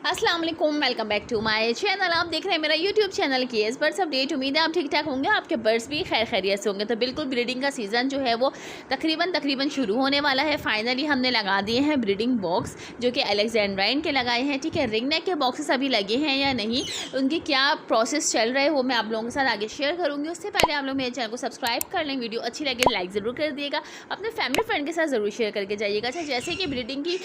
अस्सलाम वालेकुम, welcome back to my channel. आप देख रहे हैं मेरा YouTube channel K S birds update. उम्मीद है आप ठीक ठाक होंगे, आपके बर्ड्स भी खैर खैरियत से होंगे। तो बिल्कुल ब्रीडिंग का सीज़न जो है वो तकरीबन शुरू होने वाला है। फाइनली हमने लगा दिए हैं ब्रीडिंग बॉक्स, जो कि अलेक्जेंड्राइन के लगाए हैं। ठीक है, रिंग नेक के बॉक्सेस अभी लगे हैं या नहीं, उनकी क्या प्रोसेस चल रहा है वो मैं आप लोगों के साथ आगे शेयर करूँगी। उससे पहले आप लोग मेरे चैनल को सब्सक्राइब कर लें, वीडियो अच्छी लगे लाइक ज़रूर कर दिएगा, अपने फैमिली फ्रेंड के साथ ज़रूर शेयर करके जाइएगा। अच्छा, जैसे कि ब्रीडिंग की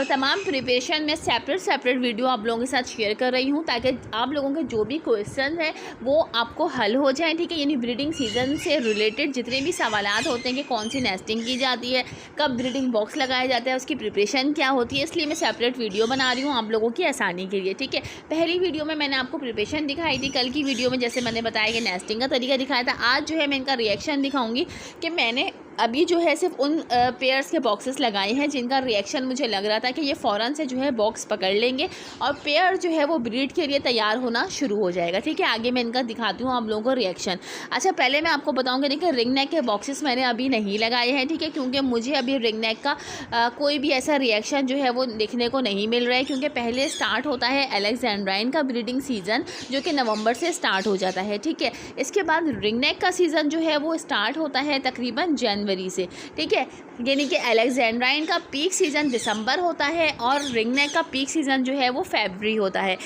तमाम प्रिपरेशन में सेपरेट वीडियो आप लोगों के साथ शेयर कर रही हूँ, ताकि आप लोगों के जो भी क्वेश्चन हैं वो आपको हल हो जाएं। ठीक है, यानी ब्रीडिंग सीज़न से रिलेटेड जितने भी सवालात होते हैं कि कौन सी नेस्टिंग की जाती है, कब ब्रीडिंग बॉक्स लगाया जाता है, उसकी प्रिपरेशन क्या होती है, इसलिए मैं सेपरेट वीडियो बना रही हूँ आप लोगों की आसानी के लिए। ठीक है, पहली वीडियो में मैंने आपको प्रिपरेशन दिखाई थी, कल की वीडियो में जैसे मैंने बताया कि नेस्टिंग का तरीका दिखाया था। आज जो है मैं इनका रिएक्शन दिखाऊंगी कि मैंने अभी जो है सिर्फ उन पेयर्स के बॉक्सेस लगाए हैं जिनका रिएक्शन मुझे लग रहा था कि ये फ़ौरन से जो है बॉक्स पकड़ लेंगे और पेयर जो है वो ब्रीड के लिए तैयार होना शुरू हो जाएगा। ठीक है, आगे मैं इनका दिखाती हूँ आप लोगों को रिएक्शन। अच्छा, पहले मैं आपको बताऊँगी, देखिए रिंग नेक के बॉक्सेस मैंने अभी नहीं लगाए हैं। ठीक है, क्योंकि मुझे अभी रिंग नेक का कोई भी ऐसा रिएक्शन जो है वो देखने को नहीं मिल रहा है, क्योंकि पहले स्टार्ट होता है अलेक्जेंड्राइन का ब्रीडिंग सीज़न, जो कि नवंबर से स्टार्ट हो जाता है। ठीक है, इसके बाद रिंग नेक का सीज़न जो है वो स्टार्ट होता है तकरीबन जनवरी से। ठीक है, यानी कि अलेक्जेंड्राइन का पीक सीज़न दिसंबर होता है और रिंग नेक का पीक सीज़न जो है वो फरवरी होता है।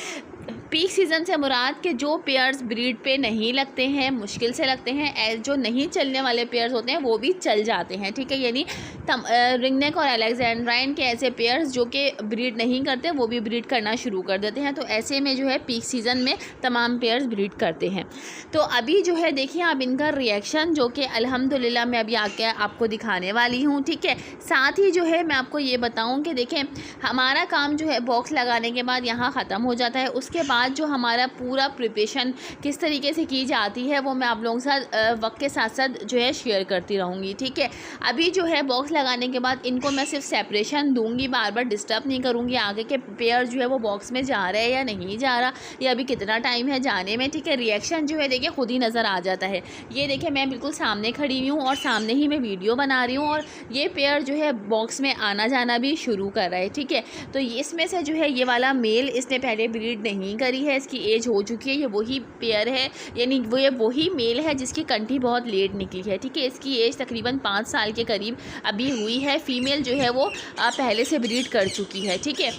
पीक सीज़न से मुराद के जो पेयर्स ब्रीड पे नहीं लगते हैं, मुश्किल से लगते हैं, जो नहीं चलने वाले पेयर्स होते हैं वो भी चल जाते हैं। ठीक है, यानी रिंग नेक और अलेक्जेंड्राइन के ऐसे पेयर्स जो कि ब्रीड नहीं करते वो भी ब्रीड करना शुरू कर देते हैं। तो ऐसे में जो है पीक सीज़न में तमाम पेयर्स ब्रीड करते हैं। तो अभी जो है देखिए आप इनका रिएक्शन, जो कि अल्हम्दुलिल्लाह मैं अभी आके आपको दिखाने वाली हूँ। ठीक है, साथ ही जो है मैं आपको ये बताऊँ कि देखें हमारा काम जो है बॉक्स लगाने के बाद यहाँ ख़त्म हो जाता है। उसके बाद जो हमारा पूरा प्रिपरेशन किस तरीके से की जाती है वो मैं आप लोगों के साथ वक्त के साथ साथ जो है शेयर करती रहूँगी। ठीक है, अभी जो है बॉक्स लगाने के बाद इनको मैं सिर्फ सेपरेशन दूंगी, बार बार डिस्टर्ब नहीं करूँगी आगे के पेयर जो है वो बॉक्स में जा रहा है या नहीं जा रहा, या अभी कितना टाइम है जाने में। ठीक है, रिएक्शन जो है देखिए खुद ही नज़र आ जाता है। ये देखिए मैं बिल्कुल सामने खड़ी हुई हूँ और सामने ही मैं वीडियो बना रही हूँ और ये पेयर जो है बॉक्स में आना जाना भी शुरू कर रहा है। ठीक है, तो इसमें से जो है ये वाला मेल, इसने पहले ब्रीड नहीं करी है, इसकी एज हो चुकी है, ये वही पेयर है, यानी वो ये वही मेल है जिसकी कंठी बहुत लेट निकली है। ठीक है, इसकी एज तकरीबन 5 साल के करीब अभी हुई है। फीमेल जो है वो पहले से ब्रीड कर चुकी है। ठीक है,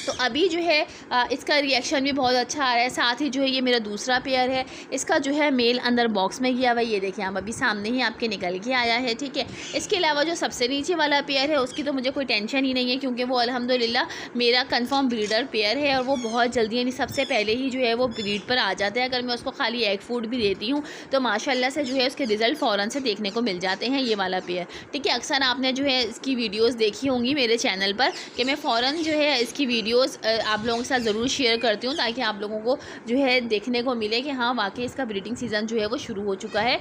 तो अभी जो है इसका रिएक्शन भी बहुत अच्छा आ रहा है। साथ ही जो है ये मेरा दूसरा पेयर है, इसका जो है मेल अंदर बॉक्स में गया हुआ, ये देखिए आप अभी सामने ही आपके निकल के आया है। ठीक है, इसके अलावा जो सबसे नीचे वाला पेयर है उसकी तो मुझे कोई टेंशन ही नहीं है, क्योंकि वो अल्हम्दुलिल्लाह मेरा कंफर्म ब्रीडर पेयर है और वो बहुत जल्दी यानी सबसे पहले ही जो है वो ब्रीड पर आ जाता है। अगर मैं उसको खाली एग फूड भी देती हूँ तो माशाल्लाह से जो है उसके रिज़ल्ट फ़ौरन से देखने को मिल जाते हैं, ये वाला पेयर। ठीक है, अक्सर आपने जो है इसकी वीडियोज़ देखी होंगी मेरे चैनल पर कि मैं फ़ौरन जो है इसकी वीडियोस आप लोगों के साथ ज़रूर शेयर करती हूँ, ताकि आप लोगों को जो है देखने को मिले कि हाँ वाकई इसका ब्रीडिंग सीज़न जो है वो शुरू हो चुका है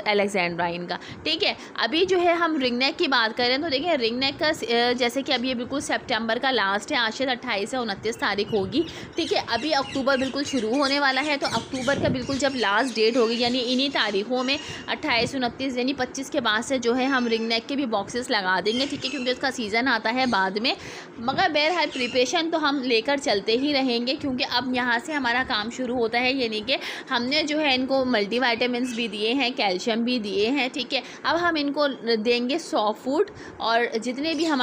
अलेक्जेंड्राइन का। ठीक है, अभी जो है हम रिंग नेक की बात करें तो देखिए रिंग नेक का जैसे कि अभी ये बिल्कुल सितंबर का लास्ट है, आज से 28 से 29 तारीख होगी। ठीक है, अभी अक्टूबर बिल्कुल शुरू होने वाला है, तो अक्टूबर का बिल्कुल जब लास्ट डेट होगी, यानी इन्हीं तारीखों में 28, 29 यानी 25 के बाद से जो है हम रिंग नेक के भी बॉक्सेस लगा देंगे। ठीक है, क्योंकि उसका सीज़न आता है बाद में, मगर बहरहाल प्रिपरेशन तो हम लेकर चलते ही रहेंगे, क्योंकि अब यहाँ से हमारा काम शुरू होता है। यानी कि हमने जो है इनको मल्टीविटामिन्स भी दिए हैं, कैल्शियम भी दिए हैं। ठीक है, अब हम इनको देंगे सॉफ्ट फूड और जितने भी हम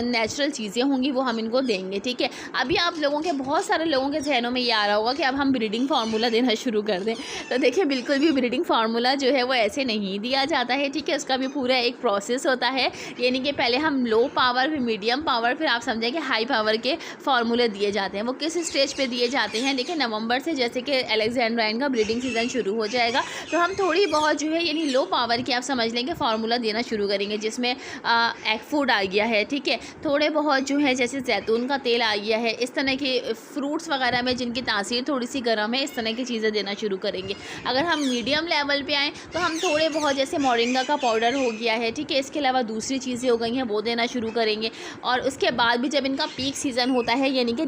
नेचुरल चीज़ें होंगी वो हम इनको देंगे। ठीक है, अभी आप लोगों के बहुत सारे लोगों के जहनों में ये आ रहा होगा कि अब हम ब्रीडिंग फार्मूला देना शुरू कर दें, तो देखिए बिल्कुल भी ब्रीडिंग फार्मूला जो है वो ऐसे नहीं दिया जाता है। ठीक है, उसका भी पूरा एक प्रोसेस होता है, यानी कि पहले हम लो पावर, फिर मीडियम पावर, फिर आप समझें कि हाई पावर के फार्मूले दिए जाते हैं। वो किस स्टेज पे दिए जाते हैं, देखिए नवंबर से जैसे कि अलेक्जेंड्राइन का ब्रीडिंग सीज़न शुरू हो जाएगा तो हम थोड़ी बहुत जो है यानी लो पावर के आप समझ लेंगे फार्मूला देना शुरू करेंगे, जिसमें एग फूड आ गया है। ठीक है, थोड़े बहुत जो है जैसे जैतून का तेल आ गया है, इस तरह के फ्रूट्स वगैरह में जिनकी तासीर थोड़ी सी गर्म है, इस तरह की चीज़ें देना शुरू करेंगे। अगर हम मीडियम लेवल पे आएँ तो हम थोड़े बहुत जैसे मोरिंगा का पाउडर हो गया है। ठीक है, इसके अलावा दूसरी चीज़ें हो गई हैं वो देना शुरू करेंगे। और उसके बाद भी जब इनका पीक सीज़न होता है यानी कि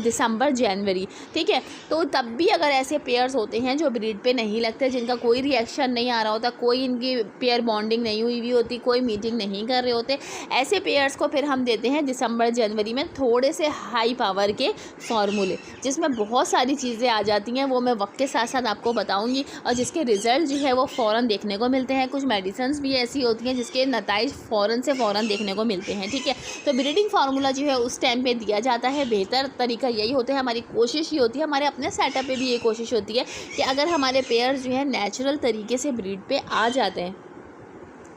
दिसंबर जनवरी, ठीक है। तो तब भी अगर ऐसे पेयर्स होते हैं जो ब्रीड पे नहीं लगते, जिनका कोई रिएक्शन नहीं आ रहा होता, कोई इनकी पेयर बॉन्डिंग नहीं हुई होती, कोई मीटिंग नहीं कर रहे होते, ऐसे पेयर्स को फिर हम देते हैं दिसंबर जनवरी में थोड़े से हाई पावर के फार्मूले, जिसमें बहुत सारी चीज़ें आ जाती हैं, वो मैं वक्त के साथ साथ आपको बताऊँगी, और जिसके रिज़ल्ट जो है वो फ़ौरन देखने को मिलते हैं। कुछ मेडिसिन्स भी ऐसी होती हैं जिसके नताइज फ़ौरन से फ़ौरन देखने को मिलते हैं, ठीक है। तो ब्रीडिंग फार्मूला जो है उस टाइम पे दिया जाता है। बेहतर तरीका यही होता है, हमारी कोशिश ही होती है, हमारे अपने सेटअप पे भी ये कोशिश होती है कि अगर हमारे पेयर्स जो है नेचुरल तरीके से ब्रीड पे आ जाते हैं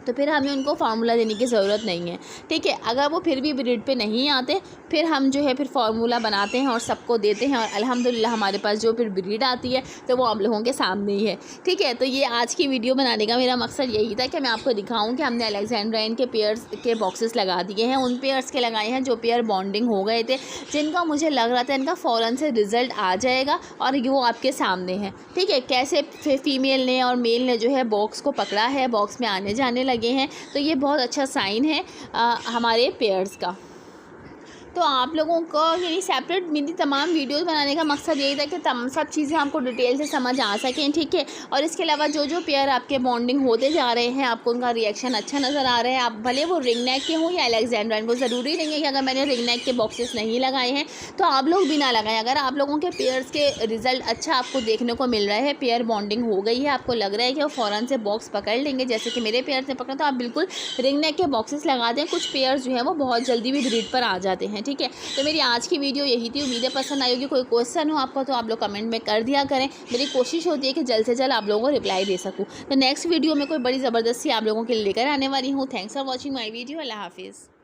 तो फिर हमें उनको फार्मूला देने की ज़रूरत नहीं है, ठीक है। अगर वो फिर भी ब्रीड पे नहीं आते, फिर हम जो है फिर फार्मूला बनाते हैं और सबको देते हैं, और अल्हम्दुलिल्लाह हमारे पास जो फिर ब्रीड आती है तो वो आप लोगों के सामने ही है, ठीक है। तो ये आज की वीडियो बनाने का मेरा मकसद यही था कि मैं आपको दिखाऊँ कि हमने अलेक्जेंड्राइन के पेयर्स के बॉक्सेस लगा दिए हैं, उन पेयर्स के लगाए हैं जो पेयर बॉन्डिंग हो गए थे, जिनका मुझे लग रहा था इनका फ़ौरन से रिज़ल्ट आ जाएगा, और ये वो आपके सामने है, ठीक है। कैसे फीमेल ने और मेल ने जो है बॉक्स को पकड़ा है, बॉक्स में आने जाने लगे हैं, तो ये बहुत अच्छा साइन है हमारे पेयर्स का। तो आप लोगों को यानी सेपरेट मेरी तमाम वीडियोस बनाने का मकसद यही था कि सब चीज़ें आपको डिटेल से समझ आ सकें, ठीक है। और इसके अलावा जो जो पेयर आपके बॉन्डिंग होते जा रहे हैं, आपको उनका रिएक्शन अच्छा नज़र आ रहा है, आप भले वो रिंग नेक के हों या अलेक्जेंड्राइन, वो ज़रूरी नहीं है कि अगर मैंने रिंग नेक के बॉक्सेस नहीं लगाए हैं तो आप लोग भी ना लगाएं। अगर आप लोगों के पेयर्स के रिज़ल्ट अच्छा आपको देखने को मिल रहा है, पेयर बॉन्डिंग हो गई है, आपको लग रहा है कि वो फ़ौरन से बॉक्स पकड़ लेंगे, जैसे कि मेरे पेयर से पकड़ा, तो आप बिल्कुल रिंग नेक के बॉक्सेस लगा दें। कुछ पेयर्स जो हैं वो बहुत जल्दी भी ब्रीड पर आ जाते हैं, ठीक है। तो मेरी आज की वीडियो यही थी, उम्मीद है पसंद आई होगी। कोई क्वेश्चन हो आपका तो आप लोग कमेंट में कर दिया करें, मेरी कोशिश होती है कि जल्द से जल्द आप लोगों को रिप्लाई दे सकूं। तो नेक्स्ट वीडियो में कोई बड़ी ज़बरदस्ती आप लोगों के लिए लेकर आने वाली हूँ। Thanks for watching my video. अल्लाह हाफिज़।